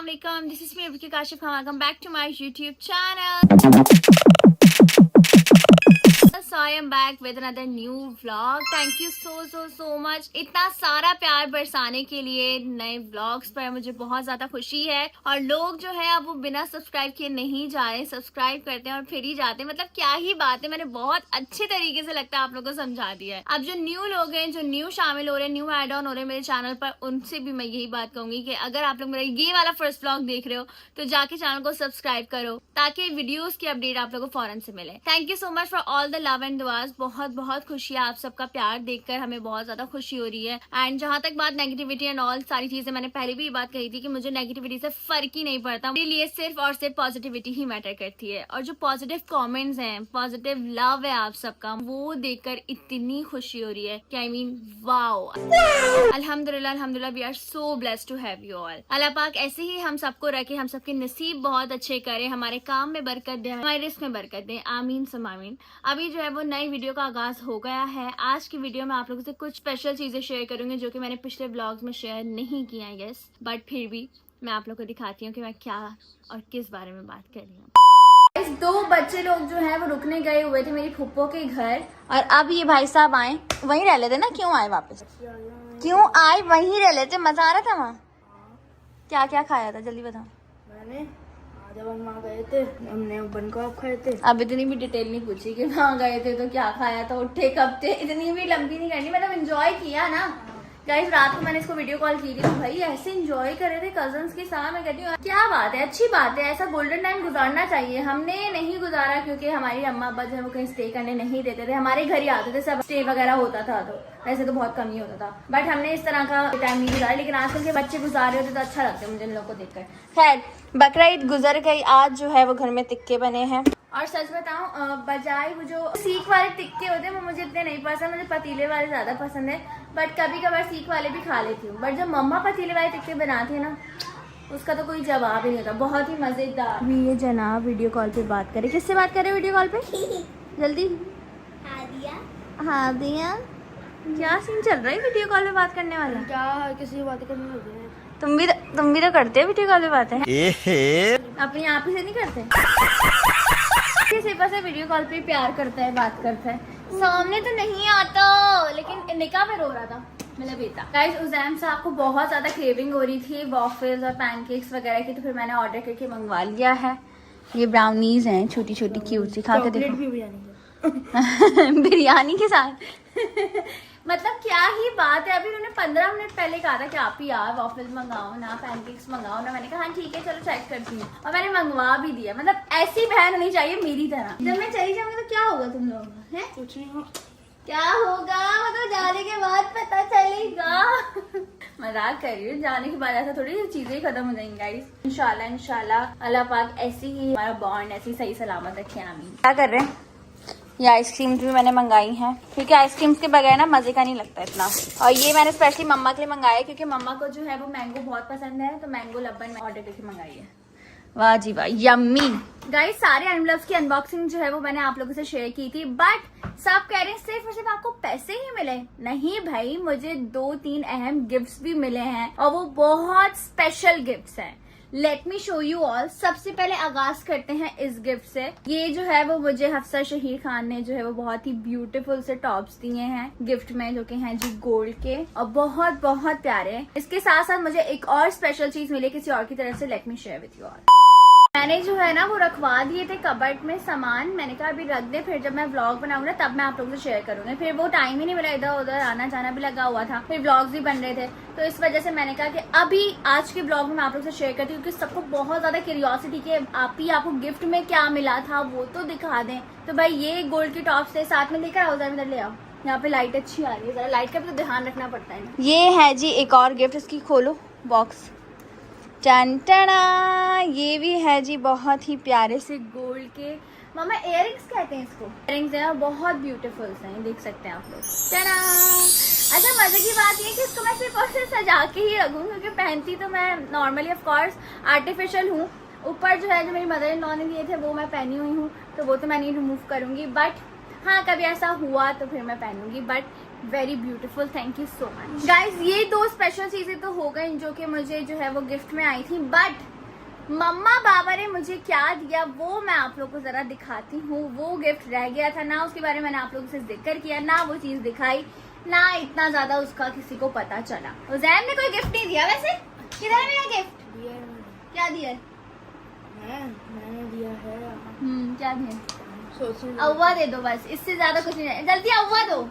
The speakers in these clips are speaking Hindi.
Assalamualaikum. This is me, Vicky Kashif Khan. Welcome back to my YouTube channel. So I am back with another new vlog. Thank you so much. इतना सारा प्यार बरसाने के लिए नए vlogs पर मुझे बहुत ज्यादा खुशी है। और लोग जो है अब वो बिना सब्सक्राइब किए नहीं जा रहे, सब्सक्राइब करते हैं और फिर ही जाते हैं। मतलब क्या ही बात है, मैंने बहुत अच्छे तरीके से लगता है आप लोगों को समझा दिया है। अब जो न्यू लोग हैं, जो न्यू शामिल हो रहे हैं, न्यू एड ऑन हो रहे हैं मेरे चैनल पर, उनसे भी मैं यही बात कहूंगी कि अगर आप लोग मेरा ये वाला फर्स्ट व्लॉग देख रहे हो तो जाके चैनल को सब्सक्राइब करो ताकि वीडियोस की अपडेट आप लोगों को फौरन से मिले। Thank you so much for all the love and दुआज। बहुत खुशी है, आप सबका प्यार देखकर हमें बहुत ज्यादा खुशी हो रही है। एंड जहां तक बात नेगेटिविटी एंड ऑल सारी चीजें, मैंने पहले भी ये बात कही थी कि मुझे नेगेटिविटी से फर्क ही नहीं पड़ता, मेरे लिए सिर्फ और सिर्फ पॉजिटिविटी ही मैटर करती है। और जो पॉजिटिव कमेंट्स हैं, पॉजिटिव लव है आप सबका, वो देखकर इतनी खुशी हो रही है कि आई मीन वाओ, अल्हम्दुलिल्लाह we are so blessed to have you all. Allah पाक ऐसे ही हम सबको रखे, हम सबके नसीब बहुत अच्छे करे, हमारे काम में बरकत दे, हमारे रिस्क में बरकत दे, आमीन सम आमीन। अभी जो है वो नई वीडियो का आगाज हो गया है। आज की वीडियो में आप लोगों से कुछ स्पेशल चीजें शेयर करूंगी जो कि मैंने पिछले ब्लॉग्स में शेयर नहीं किया है, यस, बट फिर भी मैं आप लोगों को दिखाती हूँ कि मैं क्या और किस बारे में बात कर रही हूँ। दो बच्चे लोग जो है वो रुकने गए हुए थे मेरी फूफो के घर, और अब ये भाई साहब आए, वहीं रह लेते ना, क्यों आए वापस, क्यों आए, वहीं रह लेते, मजा आ रहा था वहाँ। क्या क्या खाया था जल्दी बताओ। मैंने जब हम वहाँ गए थे हमने बन कबाब खाए थे। अब इतनी भी डिटेल नहीं पूछी कि वहाँ गए थे तो क्या खाया था, उठे कब थे, इतनी भी लंबी नहीं करनी, मतलब एंजॉय किया ना गाइस। रात को मैंने इसको वीडियो कॉल की थी तो भाई ऐसे एंजॉय कर रहे थे कजन्स के साथ। मैं कहती हूँ क्या बात है, अच्छी बात है, ऐसा गोल्डन टाइम गुजारना चाहिए। हमने नहीं गुजारा क्योंकि हमारी अम्मा अब्बा जो है वो कहीं स्टे करने नहीं देते थे, हमारे घर ही आते थे, सब स्टे वगैरह होता था, तो वैसे तो बहुत कम ही होता था, बट हमने इस तरह का टाइम नहीं गुजारा। लेकिन आजकल के बच्चे गुजार रहे होते तो अच्छा लगता है मुझे इन लोगों को देखकर। खैर, बकरा ईद गुजर गई, आज जो है वो घर में टिक्के बने हैं। और सच बताऊं, बजाय वो जो सीख वाले टिक्के होते हैं वो मुझे इतने नहीं पसंद, मुझे पतीले वाले ज्यादा पसंद है, बट कभी कभार सीख वाले भी खा लेती हूँ। बट जब मम्मा पतीले वाले टिक्के बनाती है ना, उसका तो कोई जवाब ही नहीं होता, बहुत ही मजेदार। अभी ये जनाब वीडियो कॉल पे बात करे, किससे बात करे वीडियो कॉल पे, जल्दी। हाँ दिया, क्या सीन चल रहा है वीडियो कॉल पे बात करने वाला? क्या किसी से बात करनी होती है? तुम भी तो करते हो वीडियो कॉल पे बातें, अपनी आप ही से नहीं करते? सिर्फ से वीडियो कॉल पे प्यार करता है, बात करता है, सामने तो नहीं आता, लेकिन निकाह में रो रहा था मेरा बेटा। गाइस, उज़ैम साहब को बहुत ज्यादा क्रेविंग हो रही थी वॉफल्स और पैनकेक्स वगैरह की, तो फिर मैंने ऑर्डर करके मंगवा लिया है। ये ब्राउनीज हैं छोटी छोटी क्यूट सी, खा के देखो। बिरयानी के साथ मतलब क्या ही बात है। अभी उन्होंने 15 मिनट पहले कहा था कि आप ही यार वॉफल्स मंगाओ ना, पैनकेक्स मंगाओ ना। मैंने कहा हाँ ठीक है चलो चेक करती हूँ, और मैंने मंगवा भी दिया। मतलब ऐसी बहन होनी चाहिए मेरी तरह। जब मैं चली जाऊंगी तो क्या होगा तुम लोग हैं? कुछ नहीं हो, क्या होगा मतलब जाने के बाद पता चलेगा। मजाक कर रही हूँ, जाने के बाद ऐसा थोड़ी चीजें खत्म हो जाएंगी गाइस। इंशाल्लाह अल्लाह पाक ऐसी ही हमारा बॉन्ड ऐसी सही सलामत रखे, आमीन। क्या कर रहे हैं? ये आइसक्रीम भी मैंने मंगाई है क्योंकि आइसक्रीम के बगैर ना मजे का नहीं लगता इतना। और ये मैंने स्पेशली मम्मा के लिए मंगाया क्योंकि मम्मा को जो है वो मैंगो बहुत पसंद है, तो मैंगो लब्बन में ऑर्डर करके मंगाई है। वाह जी वाह, यम्मी। गाइस, सारे एनवलप्स की अनबॉक्सिंग जो है वो मैंने आप लोगों से शेयर की थी, बट सब कह रहे हैं सिर्फ और सिर्फ आपको पैसे ही मिले। नहीं भाई, मुझे 2-3 अहम गिफ्ट्स भी मिले हैं और वो बहुत स्पेशल गिफ्ट्स हैं। Let me show you all. सबसे पहले आगाज करते हैं इस गिफ्ट से। ये जो है वो मुझे हफ्सा शहीर खान ने जो है वो बहुत ही ब्यूटीफुल से टॉप्स दिए हैं गिफ्ट में, जो कि हैं जी गोल्ड के और बहुत बहुत प्यारे। इसके साथ साथ मुझे एक और स्पेशल चीज मिली किसी और की तरफ से, let me share with you all. मैंने जो है ना वो रखवा दिए थे कबर्ड में सामान, मैंने कहा अभी रख दे, फिर जब मैं व्लॉग बनाऊंगा तब मैं आप लोगों से शेयर करूंगी। फिर वो टाइम ही नहीं मिला, इधर उधर आना जाना भी लगा हुआ था, फिर व्लॉग्स भी बन रहे थे, तो इस वजह से मैंने कहा कि अभी आज के व्लॉग में मैं आप लोगों से शेयर करती हूँ, क्योंकि सबको बहुत ज्यादा क्यूरियोसिटी कि आपको गिफ्ट में क्या मिला था वो तो दिखा दें। तो भाई ये गोल्ड की टॉप्स थे, साथ में लेकर आओ, इधर ले आओ। यहाँ पे लाइट अच्छी आ रही है, जरा लाइट का भी तो ध्यान रखना पड़ता है ना। ये है जी एक और गिफ्ट, इसकी खोलो बॉक्स, टना। ये भी है जी बहुत ही प्यारे से गोल्ड के, मामा इयररिंग्स कहते हैं इसको, इयररिंग्स हैं, बहुत ब्यूटीफुल हैं, देख सकते हैं आप लोग। टना। अच्छा, मजे की बात ये कि इसको मैं सिर्फ और सिर्फ सजा के ही रखूँ, क्योंकि पहनती तो मैं नॉर्मली ऑफ कोर्स आर्टिफिशियल हूँ। ऊपर जो है जो मेरी मदर इन लॉ ने दिए थे वो मैं पहनी हुई हूँ, तो वो तो मैं नहीं रिमूव करूंगी, बट हाँ कभी ऐसा हुआ तो फिर मैं पहनूंगी। But very beautiful, thank you so much guys. ये 2 स्पेशल चीजें तो हो गई जो कि मुझे जो है वो गिफ्ट में आई थी, बट मम्मा बाबा ने मुझे क्या दिया वो मैं आप लोग को जरा दिखाती हूँ। वो गिफ्ट रह गया था ना, उसके बारे में मैंने आप लोगों से जिक्र किया ना, वो चीज दिखाई ना, इतना ज्यादा उसका किसी को पता चला। उज़ैम ने कोई गिफ्ट नहीं दिया वैसे। किधर है मेरा गिफ्ट? दिया है मैंने। क्या दिया है? मैंने दिया है। क्या दिया? सोचने अव्वा दे दो बस, इससे ज्यादा कुछ नहीं। जल्दी अव्वा दो,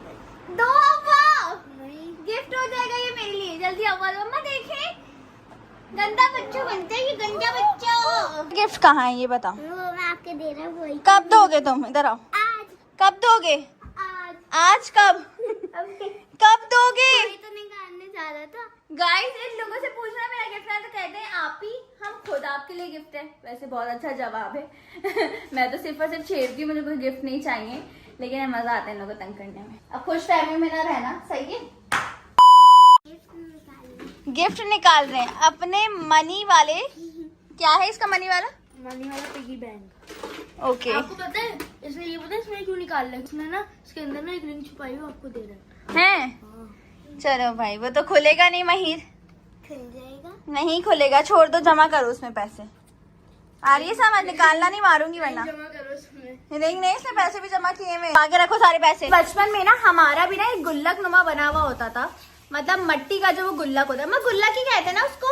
दो अव्वा। नहीं, गिफ्ट हो जाएगा ये मेरे लिए। जल्दी अव्वा दो। अम्मा देखे, गंदा बच्चा बनता है ये, गंदा बच्चा। गिफ्ट कहाँ है ये बताओ? वो मैं आपके दे रहा हूँ। वही कब दोगे तुम? इधर आओ। आज। कब दोगे? आज। आज कब? कब दोगे? तो निकालने जा रहा था। गाइस इन लोगों से पूछना मेरा गिफ्ट है तो कहते हैं आप ही, हम खुद आपके लिए गिफ्ट है। वैसे बहुत अच्छा जवाब है। मैं तो सिर्फ और सिर्फ छेड़ती हूँ, मुझे कोई गिफ्ट नहीं चाहिए, लेकिन मजा आता है इन लोगों को तंग करने में। अब खुश फैमिली में ना रहना, सही है। गिफ्ट निकाल रहे हैं अपने मनी वाले। क्या है इसका मनी वाला? मनी वाला पिगी बैंक। ओके आपको पता है इसमें, ये पता है इसमें क्यों निकाल रहा है? इसमें ना इसके अंदर ना एक रिंग छुपाई हुई आपको दे रहा है। हैं? चलो भाई, वो तो खुलेगा नहीं महिर। खुल जाएगा? नहीं खुलेगा, छोड़ दो, जमा करो उसमें पैसे। आ रही है समझ? निकालना नहीं, मारूंगी वरना। जमा करो इसमें। नहीं इसमें पैसे भी जमा किए हुए। आगे रखो सारे पैसे। बचपन में ना हमारा भी ना एक गुल्लक नुमा बना हुआ होता था, मतलब मट्टी का जो वो गुल्लक होता है, मैं गुल्लक ही कहते हैं ना उसको।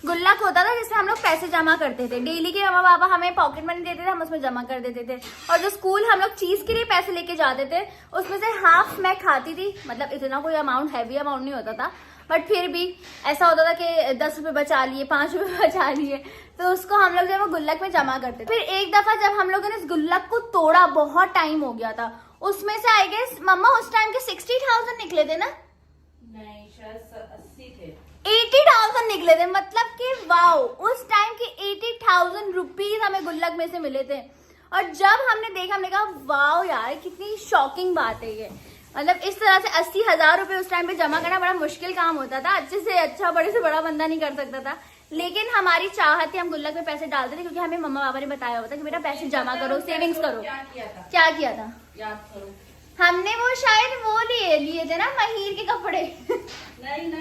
गुल्लक होता था जिसमें हम लोग पैसे जमा करते थे। डेली के मम्मा पापा हमें पॉकेट मनी देते थे, हम उसमें जमा कर देते थे। और जो स्कूल हम लोग चीज के लिए पैसे लेके जाते थे, उसमें से हाफ मैं खाती थी। मतलब इतना कोई अमाउंट, हैवी अमाउंट नहीं होता था, बट फिर भी ऐसा होता था कि 10 रुपए बचा लिए, 5 रुपए बचा लिए, तो उसको हम लोग जो है वो गुल्लक में जमा करते थे। फिर एक दफा जब हम लोगों ने इस गुल्लक को तोड़ा, बहुत टाइम हो गया था, उसमें से आई गेस मम्मा उस टाइम के 60,000 निकले थे ना? नहीं, शायद 80 थे। 80,000 निकले थे। मतलब कि वाओ, उस टाइम के 80,000 रुपीज हमें गुल्लक में से मिले थे। और जब हमने देखा, हमने कहा वाओ यार कितनी शॉकिंग बात है ये। मतलब इस तरह से 80,000 रुपए उस टाइम पे जमा करना बड़ा मुश्किल काम होता था। अच्छे से अच्छा, बड़े से बड़ा बंदा नहीं कर सकता था, लेकिन हमारी चाहत थी, हम गुल्लक में पैसे डालते थे, क्योंकि हमें मम्मा पापा ने बताया होता कि बेटा पैसे जमा करो, सेविंग्स करो। क्या किया था? याद करो। हमने वो शायद वो लिए थे ना, महिर के कपड़े। नहीं ना।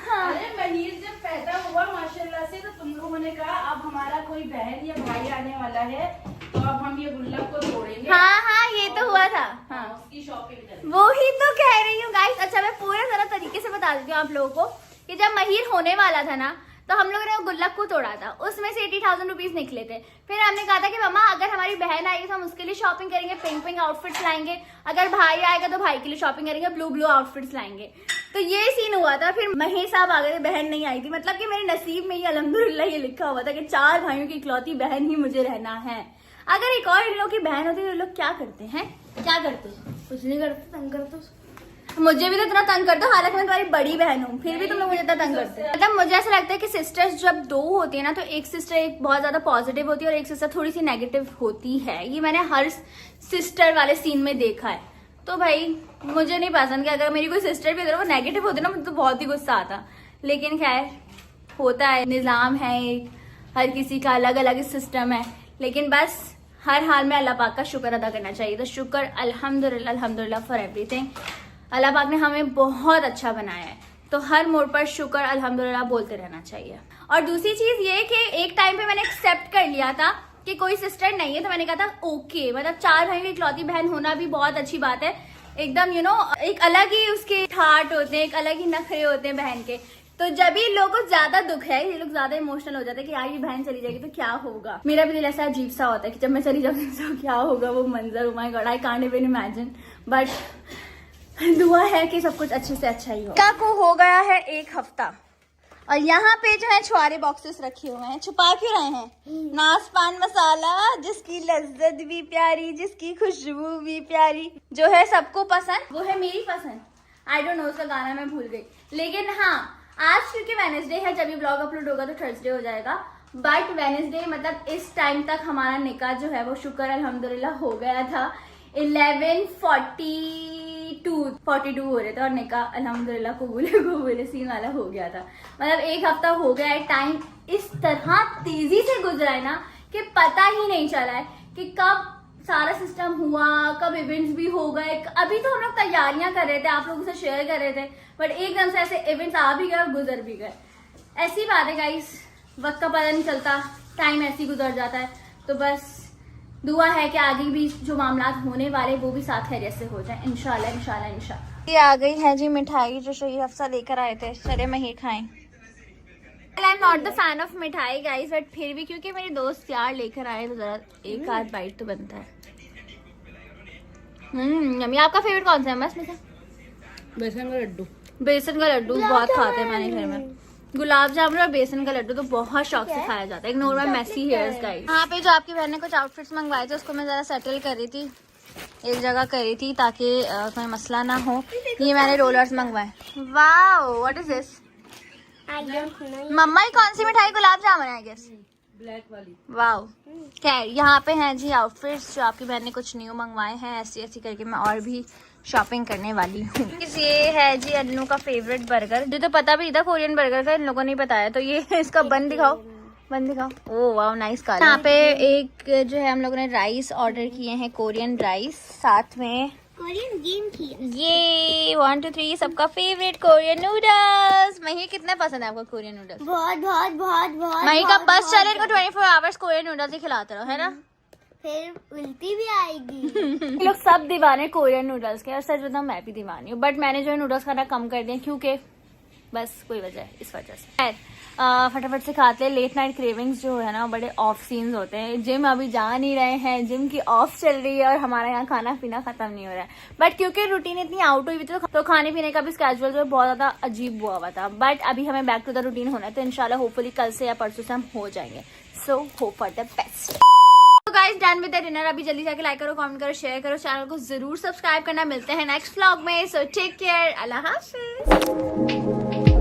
हाँ। अरे महिर जब पैदा हुआ माशाल्लाह से, तो तुम लोगों ने कहा अब हमारा कोई बहन या भाई आने वाला है, तो अब हम ये गुल्लक को तोड़ेंगे। हाँ ये तो हुआ था। हाँ उसकी शॉपिंग करेंगे। वो ही तो कह रही हूँ गाइस। अच्छा मैं पूरा जरा तरीके से बता देती हूँ आप लोगों को कि जब महिर होने वाला था ना, तो हम लोगों ने वो गुल्लक को तोड़ा था, उसमें से 80,000 रुपीज निकले थे। फिर हमने कहा था कि मम्मा अगर हमारी बहन आएगी तो हम उसके लिए शॉपिंग करेंगे, पिंक पिंक आउटफिट्स लाएंगे, अगर भाई आएगा तो भाई के लिए शॉपिंग करेंगे, ब्लू ब्लू आउटफिट्स लाएंगे। तो ये सीन हुआ था। फिर महिर साहब आ गए थे, बहन नहीं आई थी। मतलब कि मेरे नसीब में ये अल्हम्दुलिल्लाह ये लिखा हुआ था कि 4 भाइयों की इकलौती बहन ही मुझे रहना है। अगर एक और इन लोग की बहन होती तो लोग क्या करते हैं? क्या करते? कुछ नहीं करते, तंग करते। मुझे भी तो इतना तंग करते हो, हालांकि मैं तुम्हारी बड़ी बहन हूँ, फिर भी तुम लोग मुझे इतना तंग करते हो। मतलब मुझे ऐसा लगता है कि सिस्टर्स जब 2 होती है ना, तो एक सिस्टर एक बहुत ज्यादा पॉजिटिव होती है और एक सिस्टर थोड़ी सी नेगेटिव होती है। ये मैंने हर सिस्टर वाले सीन में देखा है। तो भाई मुझे नहीं पसंद कि अगर मेरी कोई सिस्टर भी वो नेगेटिव होती ना, मुझे तो बहुत ही गुस्सा आता। लेकिन खैर होता है, निज़ाम है एक, हर किसी का अलग अलग सिस्टम है। लेकिन बस हर हाल में अल्लाह पाक का शुक्र अदा करना चाहिए। तो शुक्र अल्हम्दुलिल्लाह, अल्हम्दुलिल्लाह फॉर एवरीथिंग। अल्लाह पाक ने हमें बहुत अच्छा बनाया है, तो हर मोड़ पर शुक्र अल्हम्दुलिल्लाह बोलते रहना चाहिए। और दूसरी चीज ये कि एक टाइम पे मैंने एक्सेप्ट कर लिया था कि कोई सिस्टर नहीं है, तो मैंने कहा था ओके, मतलब 4 भाइयों की इकलौती बहन होना भी बहुत अच्छी बात है। एकदम एक अलग ही उसके ठाट होते हैं, एक अलग ही नखरे होते हैं बहन के। तो जब ये लोगों को ज्यादा दुख है, ये लोग ज्यादा इमोशनल हो जाते हैं कि यार ये बहन चली जाएगी तो क्या होगा। मेरा भी दिल ऐसा अजीब सा होता है कि जब मैं चली जाऊंगी तो क्या होगा, वो मंजर, oh my God, I can't even imagine. But दुआ है कि सब कुछ अच्छे से अच्छा ही हो। का को हो गया है 1 हफ्ता, और यहाँ पे जो है छुआरे बॉक्सेस रखे हुए हैं। छुपा क्यों रहे हैं? नाशपान मसाला, जिसकी लज्जत भी प्यारी, जिसकी खुशबू भी प्यारी, जो है सबको पसंद, वो है मेरी पसंद। आई डोंट नो उसका गाना मैं भूल गई, लेकिन हाँ आज क्योंकि वेडनेसडे है, जब ये ब्लॉग अपलोड होगा तो थर्सडे हो जाएगा। बट वेडनेसडे मतलब इस टाइम तक हमारा निकाह जो है वो शुक्र अल्हम्दुलिल्लाह हो गया था। 11:42 हो रहे थे और निकाह अल्हम्दुलिल्लाह कबूले सीन वाला हो गया था। मतलब 1 हफ्ता हो गया है। टाइम इस तरह तेजी से गुजरा है ना कि पता ही नहीं चला है कि कब सारा सिस्टम हुआ, कब इवेंट्स भी हो गए। अभी तो हम लोग तैयारियां कर रहे थे, आप लोगों से शेयर कर रहे थे, बट एकदम से ऐसे इवेंट्स आ भी गए और गुजर भी गए। ऐसी बात है गाइस, वक्त का पता नहीं चलता, टाइम ऐसे ही गुजर जाता है। तो बस दुआ है कि आगे भी जो मामलात होने वाले वो भी साथ खैरियत से हो जाए, इंशाल्लाह इंशाल्लाह इंशाल्लाह। ये आ गई है जी मिठाई जो शहीद हफ्सा लेकर आए थे, चले महीर खाएं। I am not the fan of मिठाई गाइस, बट फिर भी क्योंकि मेरे दोस्त यार लेकर आए तो जरा एक आध बाइट तो बनता है। यम्मी। आपका फेवरेट कौन सा है मस्त में से? बेसन का लड्डू। बेसन का लड्डू बहुत खाते हैं मैंने घर में। गुलाब जामुन और बेसन का लड्डू तो बहुत शौक से खाया जाता है। Ignore my messy hairs guys. यहाँ पे जो आपकी बहन ने कुछ आउटफिट्स मंगवाए थे उसको मैं जरा सेटल कर रही थी, एक जगह करी थी ताकि कोई मसला ना हो। ये मैंने रोलर्स मंगवाए। Wow what is this? मम्मा ये कौन सी मिठाई? Gulab jamun I guess, black वाली। वाओ। खैर यहाँ पे हैं जी आउटफिट्स जो आपकी बहन ने कुछ न्यू मंगवाए हैं। ऐसी ऐसी करके मैं और भी शॉपिंग करने वाली हूँ। ये है जी अन्नू का फेवरेट बर्गर, जो तो पता भी नहीं था कोरियन बर्गर का, इन लोगों ने बताया। तो ये इसका बन दिखाओ, बन दिखाओ। Oh wow nice car. यहाँ पे एक जो है हम लोगों ने राइस ऑर्डर किए हैं, कोरियन राइस, साथ में कोरियन गेम की। ये 1 2 3 सबका फेवरेट कोरियन नूडल्स। मही कितने पसंद है आपको कोरियन नूडल्स? बहुत बहुत बहुत बहुत। मही का बस चले इनको 24 आवर्स कोरियन नूडल्स ही खिलाते रहो, है ना? फिर उल्टी भी आएगी। ये लोग सब दीवाने कोरियन नूडल्स के, और सच बताऊं मैं भी दीवानी हूँ। बट मैंने जो है नूडल्स खाना कम कर दिया क्योंकि बस कोई वजह है, इस वजह से। खैर फटाफट से खाते हैं। लेट नाइट क्रेविंग्स जो है ना बड़े ऑफ सीन्स होते हैं। जिम अभी जा नहीं रहे हैं, जिम की ऑफ चल रही है और हमारा यहाँ खाना पीना खत्म नहीं हो रहा है। बट क्योंकि रूटीन इतनी आउट हुई थी तो खाने पीने का भी स्केजुअल जो है बहुत ज्यादा अजीब हुआ हुआ था। बट अभी हमें बैक टू द रूटीन होना है, तो इंशाल्लाह होपफुली कल से या परसों से हम हो जाएंगे। So hope for the best. Guys done with the dinner. अभी जल्दी जाके लाइक करो, कमेंट करो, शेयर करो, चैनल को जरूर सब्सक्राइब करना। मिलते हैं नेक्स्ट व्लॉग में। सो टेक केयर, अल्लाह हाफिज।